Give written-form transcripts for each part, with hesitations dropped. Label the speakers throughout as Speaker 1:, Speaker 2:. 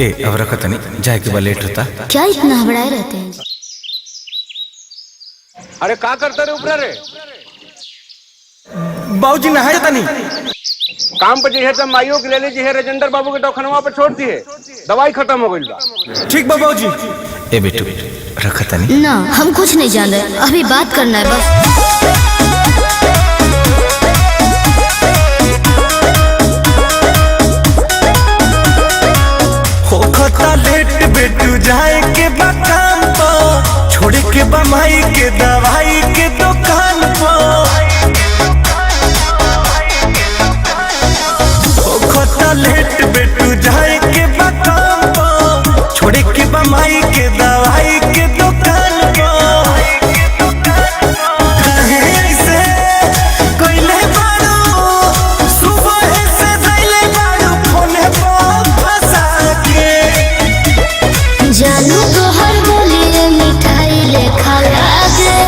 Speaker 1: ए अब रखत नहीं जाए के बा लेट होता।
Speaker 2: क्या इतना हबड़ाए रहते हैं?
Speaker 3: अरे का करते रे ऊपर रे?
Speaker 1: बाबूजी नहाए तनी
Speaker 3: काम पे जे माइयो के ले ली जी राजेंद्र बाबू के दवाखाना पे छोड़ दिए, दवाई खत्म हो गई बा।
Speaker 1: ठीक बा बाबूजी। ए बेटू रखत नहीं
Speaker 2: ना, हम कुछ नहीं जान रहे, अभी बात करना है बस।
Speaker 1: लेट बेटू जाए के बा काम पर, छोड़े के बा माई के दवाई के दुकान पर। लेट बेटू जाए के बा काम पर, छोड़े के बा माई के दवाई के दुकान पर। कहे ऐसे कोइले बारू, सुबह से धइले बारू फोने पर फंसा के।
Speaker 2: जानू तो हर बोलिए मिठाई लेखा लागे,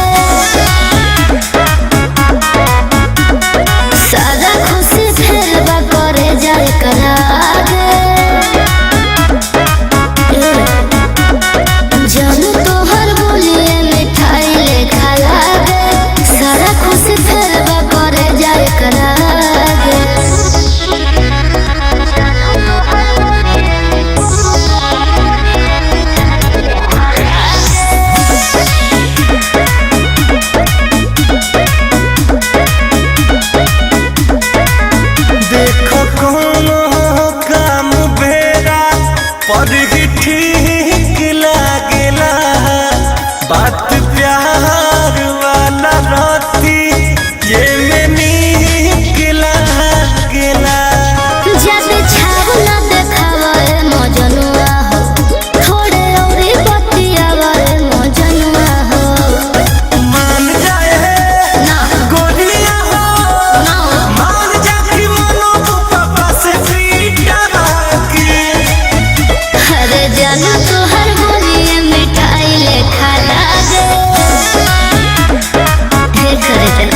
Speaker 2: सारा खुशी फेरबा करे जाए करागे। जानू तो हर बोलिए मिठाई लेखा लागे, सारा खुशी फेरबा करे जाए करागे।
Speaker 1: पर ही ठीक लागेला बात प्यार वाला रहती, ये में नीक लागेला।
Speaker 2: जब छावला देखावे मजनुआ हो, थोड़े औरी बतियावे मजनुआ हो।
Speaker 1: मान जाए
Speaker 2: ना
Speaker 1: गोलियां हो,
Speaker 2: ना
Speaker 1: मान जा कि मनो पापा से पीटा बाकी।
Speaker 2: अरे जानू तो हर बोलिए मिठाई लेखा लागे, देख रे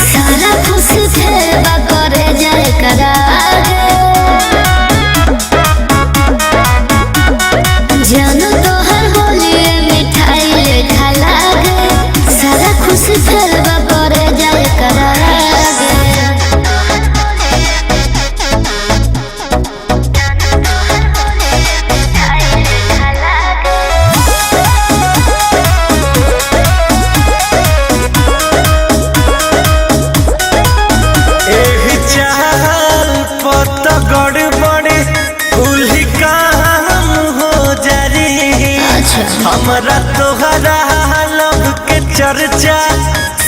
Speaker 2: सारा खुशी फेरबा करे जाए करागे। जानू तो हर बोलिए मिठाई लेखा लागे, सारा खुशी फेरबा करे जाए करागे।
Speaker 1: एही चाल पत गड़बड़े उल्ही काम हो जारी।
Speaker 2: अच्छा
Speaker 1: हमरा तोहरा लब के चर्चा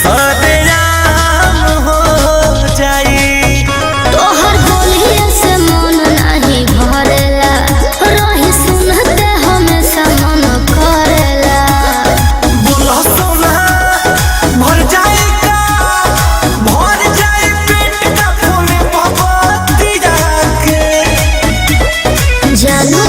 Speaker 1: सरेआम हो जाई।
Speaker 2: तोहर बोलिए से मन नहीं भरेला, रही सुनते हमेशा मन करेला।
Speaker 1: बोला सोना भर जाएगा, भर जाए पेट का फूल भगवती जाके।
Speaker 2: जानू